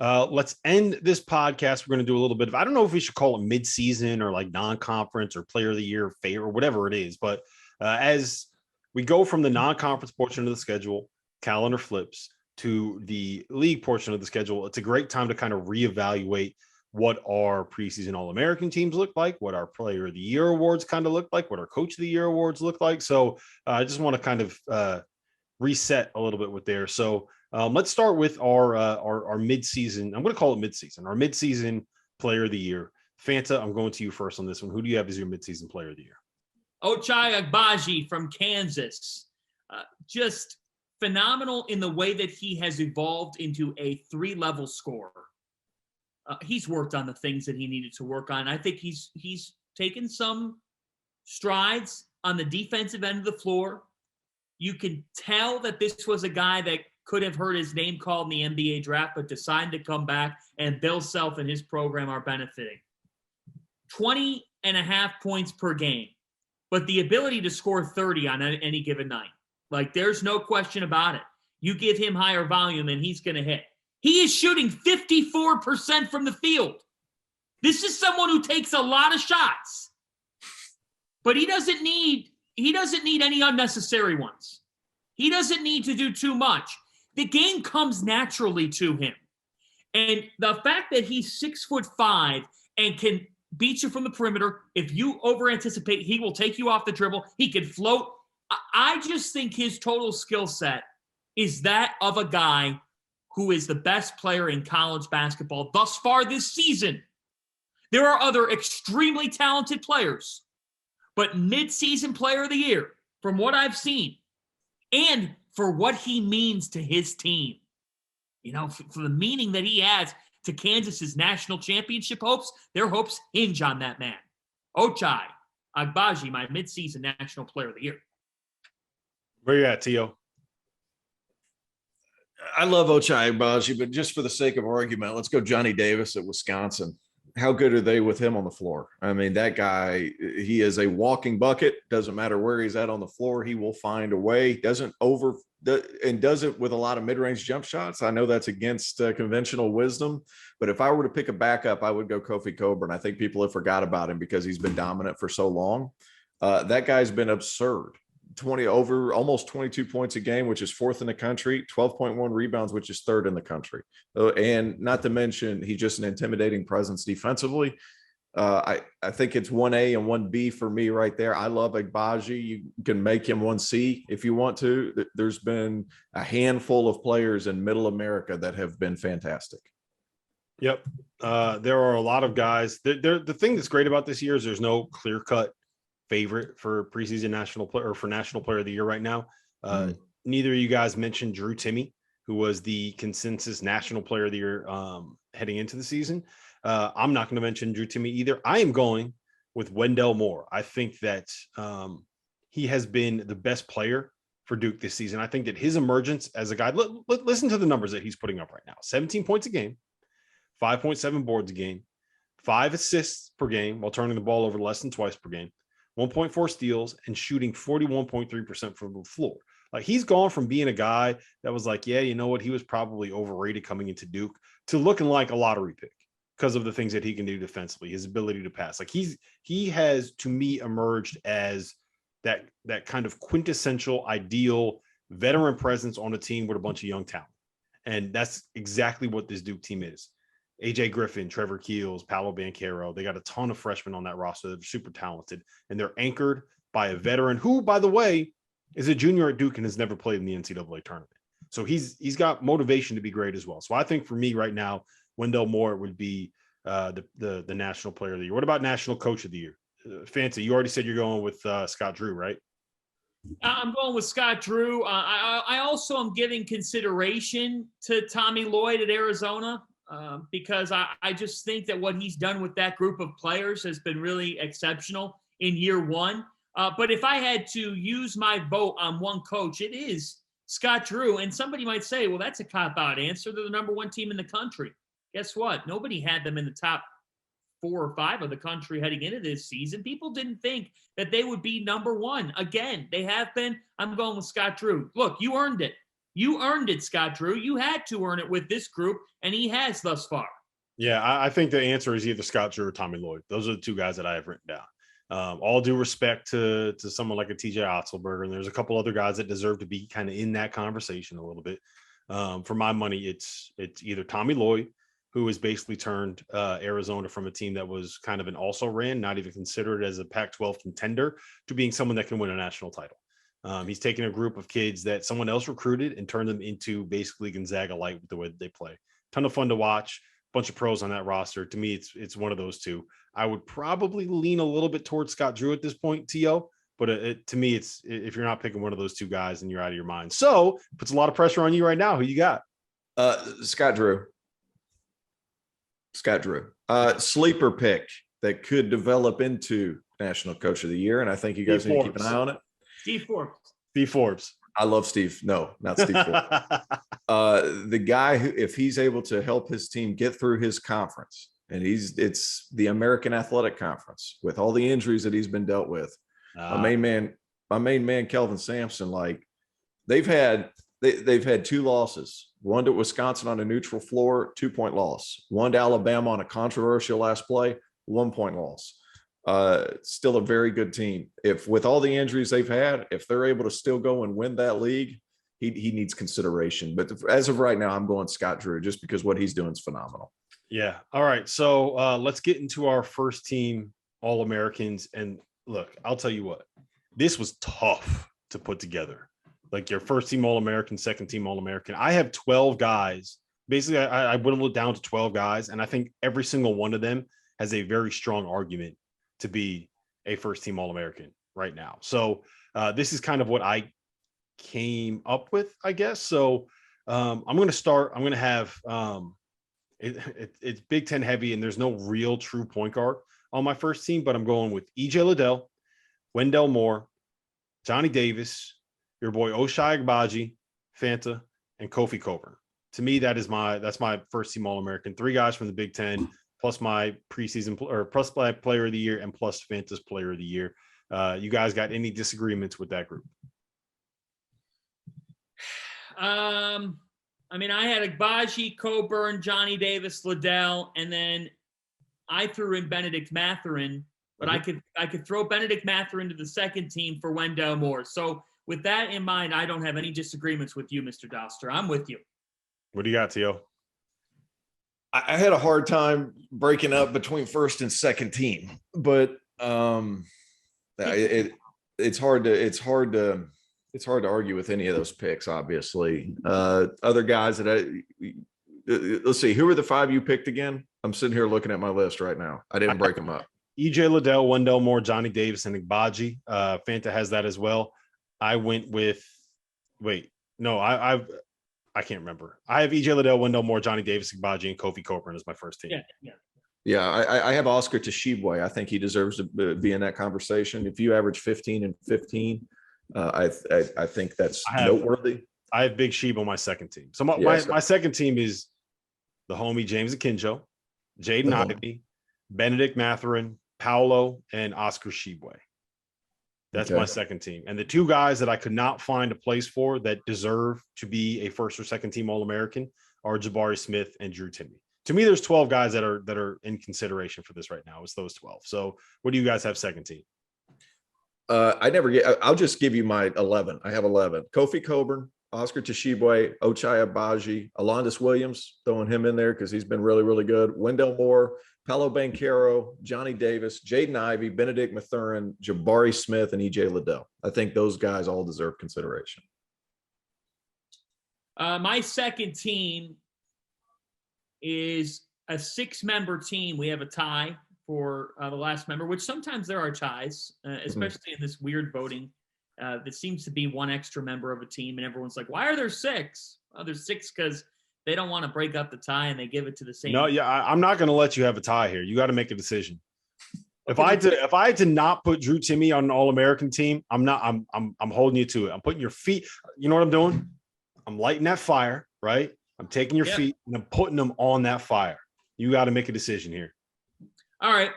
Let's end this podcast. We're going to do a little bit of, I don't know if we should call it mid-season or like non-conference or player of the year, favorite, or whatever it is. But as we go from the non-conference portion of the schedule, calendar flips, to the league portion of the schedule, it's a great time to kind of reevaluate what our preseason All-American teams look like, what our Player of the Year awards kind of look like, what our Coach of the Year awards look like. So I just want to kind of reset a little bit with there. So let's start with our mid-season. I'm going to call it mid-season. Our mid-season Player of the Year. Fanta, I'm going to you first on this one. Who do you have as your mid-season Player of the Year? Ochai Agbaji from Kansas. Just phenomenal in the way that he has evolved into a 3-level scorer. He's worked on the things that he needed to work on. I think he's taken some strides on the defensive end of the floor. You can tell that this was a guy that could have heard his name called in the NBA draft, but decided to come back, and Bill Self and his program are benefiting. 20.5 points per game, but the ability to score 30 on any given night. Like, there's no question about it. You give him higher volume and he's going to hit. He is shooting 54% from the field. This is someone who takes a lot of shots, but he doesn't need any unnecessary ones. He doesn't need to do too much. The game comes naturally to him. And the fact that he's 6'5" and can beat you from the perimeter, if you over-anticipate, he will take you off the dribble. He can float. I just think his total skill set is that of a guy who is the best player in college basketball thus far this season. There are other extremely talented players, but mid-season Player of the Year, from what I've seen, and for what he means to his team, for the meaning that he has to Kansas's national championship hopes, their hopes hinge on that man. Ochai Agbaji, my mid-season national Player of the Year. Where you at, Tio? I love Ochai Agbaji, but just for the sake of argument, let's go Johnny Davis at Wisconsin. How good are they with him on the floor? I mean, that guy, he is a walking bucket. Doesn't matter where he's at on the floor. He will find a way. Does it with a lot of mid-range jump shots. I know that's against conventional wisdom, but if I were to pick a backup, I would go Kofi Coburn. I think people have forgot about him because he's been dominant for so long. That guy's been absurd. Almost 22 points a game, which is 4th in the country, 12.1 rebounds, which is 3rd in the country. And not to mention, he's just an intimidating presence defensively. I think it's 1A and 1B for me right there. I love Agbaji. You can make him 1C if you want to. There's been a handful of players in middle America that have been fantastic. Yep. There are a lot of guys. The thing that's great about this year is there's no clear-cut favorite for preseason national player or for national player of the year right now. Neither of you guys mentioned Drew Timme, who was the consensus national player of the year heading into the season. I'm not going to mention Drew Timme either. I am going with Wendell Moore. I think that he has been the best player for Duke this season. I think that his emergence as a guy, listen to the numbers that he's putting up right now. 17 points a game, 5.7 boards a game, 5 assists per game while turning the ball over less than twice per game, 1.4 steals, and shooting 41.3% from the floor. Like, he's gone from being a guy that was like, yeah, you know what, he was probably overrated coming into Duke, to looking like a lottery pick because of the things that he can do defensively, his ability to pass. Like, he has, to me, emerged as that kind of quintessential, ideal veteran presence on a team with a bunch of young talent. And that's exactly what this Duke team is. AJ Griffin, Trevor Keels, Paolo Banchero. They got a ton of freshmen on that roster that are super talented, and they're anchored by a veteran who, by the way, is a junior at Duke and has never played in the NCAA tournament. So he's got motivation to be great as well. So I think for me right now, Wendell Moore would be the national player of the year. What about national coach of the year? Fanta, you already said you're going with Scott Drew, right? I'm going with Scott Drew. I also am giving consideration to Tommy Lloyd at Arizona. Because I just think that what he's done with that group of players has been really exceptional in year one. But if I had to use my vote on one coach, it is Scott Drew. And somebody might say, well, that's a cop-out answer. They're the number 1 team in the country. Guess what? Nobody had them in the top 4 or 5 of the country heading into this season. People didn't think that they would be number 1. Again, they have been. I'm going with Scott Drew. Look, you earned it. You earned it, Scott Drew. You had to earn it with this group, and he has thus far. Yeah, I think the answer is either Scott Drew or Tommy Lloyd. Those are the two guys that I have written down. All due respect to someone like a TJ Otzelberger, and there's a couple other guys that deserve to be kind of in that conversation a little bit. For my money, it's either Tommy Lloyd, who has basically turned Arizona from a team that was kind of an also-ran, not even considered as a Pac-12 contender, to being someone that can win a national title. He's taken a group of kids that someone else recruited and turned them into basically Gonzaga light with the way that they play. Ton of fun to watch. Bunch of pros on that roster. To me, it's one of those two. I would probably lean a little bit towards Scott Drew at this point, T.O., but to me, it's if you're not picking one of those two guys, then you're out of your mind. So puts a lot of pressure on you right now. Who you got? Scott Drew. Sleeper pick that could develop into National Coach of the Year, and I think you guys need to keep an eye on it. Steve Forbes. I love Steve. No, not Steve Forbes. The guy who, if he's able to help his team get through his conference, and it's the American Athletic Conference with all the injuries that he's been dealt with. My main man, Kelvin Sampson, like they've had 2 losses. One to Wisconsin on a neutral floor, 2-point loss. One to Alabama on a controversial last play, 1-point loss. Still a very good team. If with all the injuries they've had, if they're able to still go and win that league, he needs consideration. But as of right now, I'm going Scott Drew just because what he's doing is phenomenal. Yeah. All right. So let's get into our first team All-Americans. And look, I'll tell you what, this was tough to put together. Like your first team All-American, second team All-American. I have 12 guys. Basically, I whittled it down to 12 guys, and I think every single one of them has a very strong argument to be a first team All-American right now. So this is kind of what I came up with, I guess. So I'm going to start. I'm going to have it's Big Ten heavy, and there's no real true point guard on my first team, but I'm going with E.J. Liddell, Wendell Moore, Johnny Davis, your boy Ochai Agbaji, Fanta, and Kofi Cockburn. To me, that's my first team All-American. 3 guys from the Big Ten, plus my preseason or plus my player of the year and plus Fanta's player of the year. You guys got any disagreements with that group? I had Agbaji, Cockburn, Johnny Davis, Liddell, and then I threw in Benedict Mathurin, but I could throw Benedict Mathurin to the second team for Wendell Moore. So with that in mind, I don't have any disagreements with you, Mr. Dauster. I'm with you. What do you got, T.O.? I had a hard time breaking up between first and second team, but it's hard to argue with any of those picks. Obviously, other guys that let's see, who were the 5 you picked again? I'm sitting here looking at my list right now. I didn't break them up. E.J. Liddell, Wendell Moore, Johnny Davis, and Agbaji. Fanta has that as well. I went with I can't remember. I have E.J. Liddell, Wendell Moore, Johnny Davis, Agbaji, and Kofi Cockburn as my first team. Yeah. I have Oscar Tshiebwe. I think he deserves to be in that conversation. If you average 15 and 15, I think that's noteworthy. I have Big Sheeb on my second team. So my second team is the homie James Akinjo, Jaden Ivey, Benedict Mathurin, Paolo, and Oscar Tshiebwe. That's my second team. And the 2 guys that I could not find a place for that deserve to be a first or second team All-American are Jabari Smith and Drew Timme. To me, there's 12 guys that are in consideration for this right now. It's those 12. So what do you guys have second team? I'll just give you my 11. I have 11. Kofi Cockburn, Oscar Tshiebwe, Ochai Agbaji, Alondas Williams, throwing him in there because he's been really, really good. Wendell Moore, Paolo Banchero, Johnny Davis, Jaden Ivey, Benedict Mathurin, Jabari Smith, and E.J. Liddell. I think those guys all deserve consideration. My second team is a 6-member team. We have a tie for the last member, which sometimes there are ties, especially in this weird voting. That seems to be one extra member of a team, and everyone's like, why are there 6? Well, there's 6 because they don't want to break up the tie and they give it to the same. No, I'm not going to let you have a tie here. You got to make a decision. If I had to not put Drew Timme on an All-American team, I'm holding you to it. I'm putting your feet. You know what I'm doing? I'm lighting that fire, right? I'm taking your feet and I'm putting them on that fire. You got to make a decision here. All right.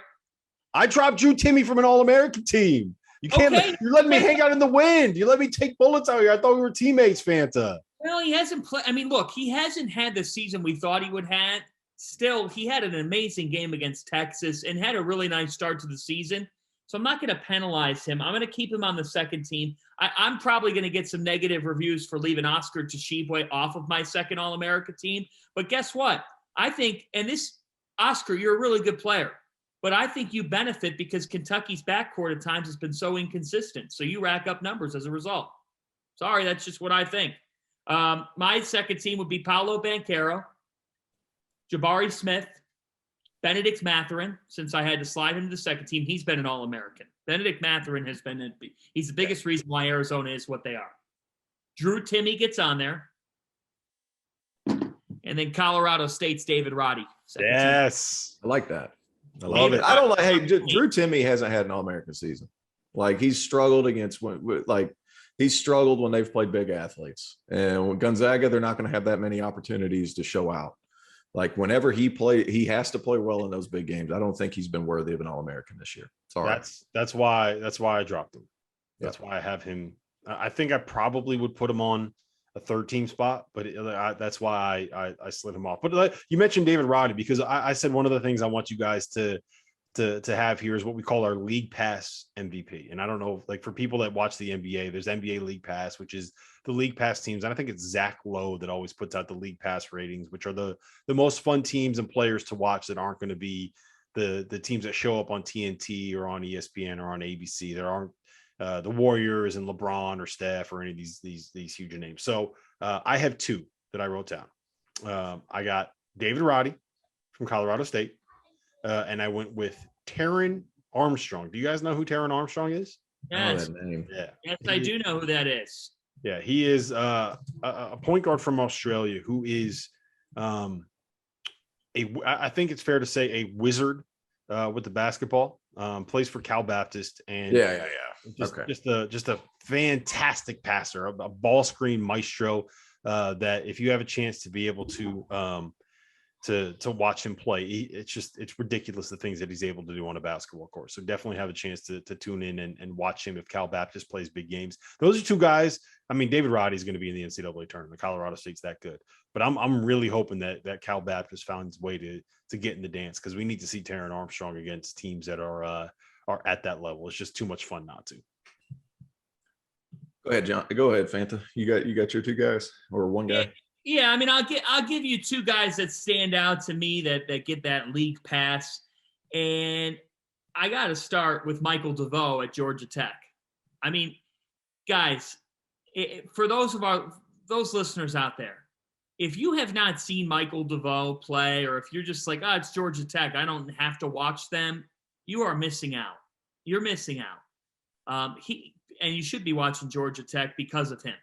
I dropped Drew Timme from an All-American team. You can't. Okay. You're letting me hang out in the wind. You let me take bullets out here. I thought we were teammates, Fanta. Well, he hasn't played. I mean, look, he hasn't had the season we thought he would have. Still, he had an amazing game against Texas and had a really nice start to the season. So I'm not going to penalize him. I'm going to keep him on the second team. I'm probably going to get some negative reviews for leaving Oscar Tshiebwe off of my second All-America team. But guess what? I think, and this, Oscar, you're a really good player. But I think you benefit because Kentucky's backcourt at times has been so inconsistent. So you rack up numbers as a result. Sorry, that's just what I think. My second team would be Paolo Banchero, Jabari Smith, Benedict Mathurin. Since I had to slide him to the second team, he's been an All-American. Benedict Mathurin has been he's the biggest reason why Arizona is what they are. Drew Timme gets on there. And then Colorado State's David Roddy. Yes. I like that. I love it. I don't like, hey, Drew Timme hasn't had an All-American season. Like, he's struggled he's struggled when they've played big athletes. And with Gonzaga, they're not going to have that many opportunities to show out. Like, whenever he has to play well in those big games. I don't think he's been worthy of an All-American this year. Sorry. That's why I dropped him. That's why I have him. I think I probably would put him on a third team spot, but that's why I slid him off. But you mentioned David Roddy, because I said one of the things I want you guys to have here is what we call our League Pass MVP. And I don't know, like, for people that watch the NBA, there's NBA League Pass, which is the League Pass teams. And I think it's Zach Lowe that always puts out the League Pass ratings, which are the most fun teams and players to watch that aren't going to be the teams that show up on TNT or on ESPN or on ABC. There aren't the Warriors and LeBron or Steph or any of these huge names. So I have two that I wrote down. I got David Roddy from Colorado State, and I went with Terrence Armstrong. Do you guys know who Terrence Armstrong is? Yes. Yeah. Yes, I do know who that is. Yeah, he is a point guard from Australia who is I think it's fair to say a wizard with the basketball. Plays for Cal Baptist, and just a fantastic passer, a ball screen maestro. That if you have a chance to be able to watch him play, it's ridiculous the things that he's able to do on a basketball court. So definitely have a chance to tune in and watch him if Cal Baptist plays big games. Those are two guys. I mean, David Roddy is going to be in the NCAA tournament. Colorado State's that good, but I'm really hoping that Cal Baptist found his way to get in the dance, because we need to see Terrence Armstrong against teams that are at that level. It's just too much fun not to. Go ahead, John. Go ahead, Fanta. You got your two guys or one guy? Yeah, I mean, I'll give you two guys that stand out to me that get that league pass, and I got to start with Michael DeVoe at Georgia Tech. I mean, guys, for those listeners out there, if you have not seen Michael DeVoe play, or if you're just like, it's Georgia Tech, I don't have to watch them, you are missing out. You're missing out. And you should be watching Georgia Tech because of him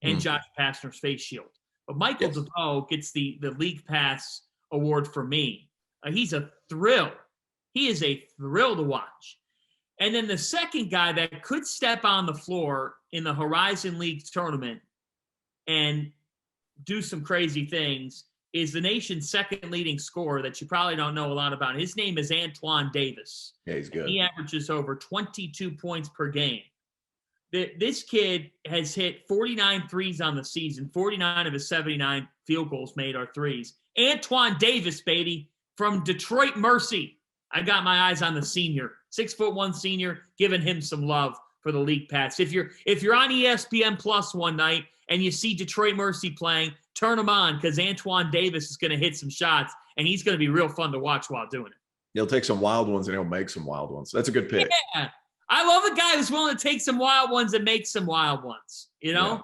and Josh Pastner's face shield. But Michael DeVoe gets the League Pass award for me. He's a thrill. He is a thrill to watch. And then the second guy that could step on the floor in the Horizon League tournament and do some crazy things is the nation's second leading scorer that you probably don't know a lot about. His name is Antoine Davis. Yeah, he's good. He averages over 22 points per game. This kid has hit 49 threes on the season. 49 of his 79 field goals made are threes. Antoine Davis, baby, from Detroit Mercy. I got my eyes on the senior, 6'1" senior, giving him some love for the league pass. If you're on ESPN Plus one night and you see Detroit Mercy playing, turn them on, because Antoine Davis is going to hit some shots, and he's going to be real fun to watch while doing it. He'll take some wild ones and he'll make some wild ones. That's a good pick. Yeah. I love a guy who's willing to take some wild ones and make some wild ones, you know?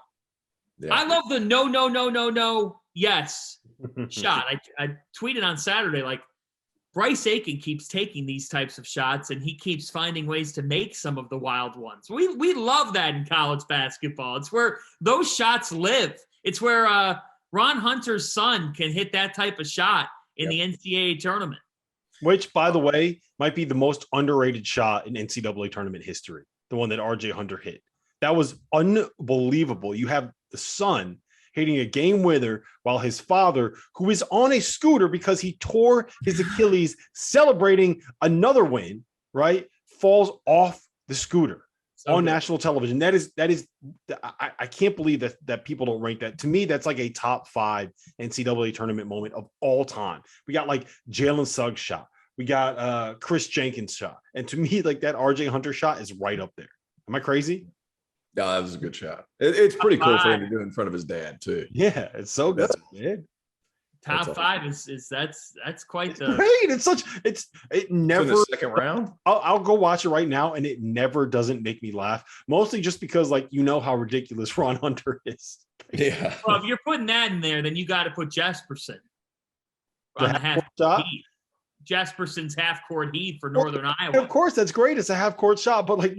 Yeah. I love the no, yes shot. I tweeted on Saturday, like, Bryce Aiken keeps taking these types of shots, and he keeps finding ways to make some of the wild ones. We love that in college basketball. It's where those shots live. It's where Ron Hunter's son can hit that type of shot in the NCAA tournament. Which, by the way, might be the most underrated shot in NCAA tournament history, the one that RJ Hunter hit. That was unbelievable. You have the son hitting a game winner while his father, who is on a scooter because he tore his Achilles celebrating another win, right, falls off the scooter. So on good. national television. That is I can't believe that people don't rank that. To me, that's like a top 5 NCAA tournament moment of all time. We got like Jalen Suggs shot. We got Chris Jenkins shot. And to me, like that RJ Hunter shot is right up there. Am I crazy? No, that was a good shot. It's pretty cool for him to do in front of his dad too. Yeah, it's so good. Man. Top That's 5 is that's quite the Great. It never in the second round. I'll go watch it right now, and it never doesn't make me laugh. Mostly just because, like, you know how ridiculous Ron Hunter is. Yeah. Well, if you're putting that in there, then you got to put Jesperson on the half shot. heat. Jesperson's half court heat for Northern Iowa. Of course, that's great. It's a half court shot, but like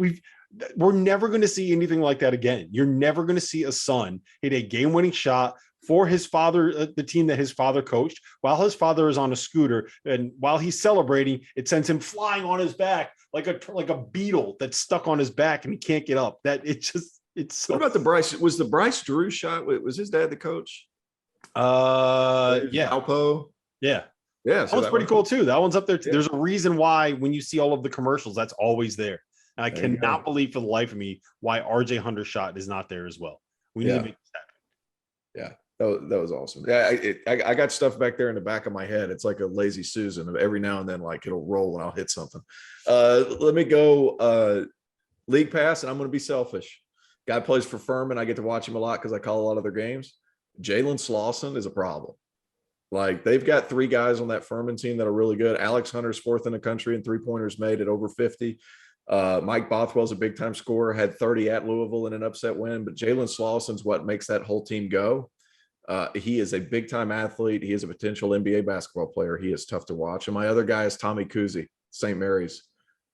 we're never going to see anything like that again. You're never going to see a son hit a game-winning shot for his father, the team that his father coached, while his father is on a scooter, and while he's celebrating, it sends him flying on his back like a beetle that's stuck on his back and he can't get up. It's so. What about the Bryce? Was the Bryce Drew shot? Was his dad the coach? Yeah, Alpo. yeah. Yeah, That one's pretty cool too. That one's up there. Yeah. There's a reason why when you see all of the commercials, that's always there. And I cannot believe for the life of me why RJ Hunter's shot is not there as well. We need to make this happen. Yeah. That was awesome. Yeah, I got stuff back there in the back of my head. It's like a lazy Susan. Every now and then, like it'll roll and I'll hit something. Let me go league pass, and I'm going to be selfish. Guy plays for Furman. I get to watch him a lot because I call a lot of their games. Jalen Slauson is a problem. Like they've got 3 guys on that Furman team that are really good. Alex Hunter's 4th in the country in 3-pointers made at over 50. Mike Bothwell's a big time scorer, had 30 at Louisville in an upset win, but Jalen Slauson's what makes that whole team go. He is a big time athlete. He is a potential NBA basketball player. He is tough to watch. And my other guy is Tommy Kuzi, St. Mary's,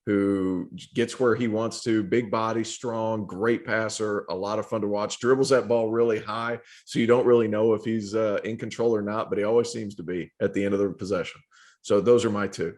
who gets where he wants to. Big body, strong, great passer, a lot of fun to watch. Dribbles that ball really high, so you don't really know if he's in control or not, but he always seems to be at the end of the possession. So those are my 2.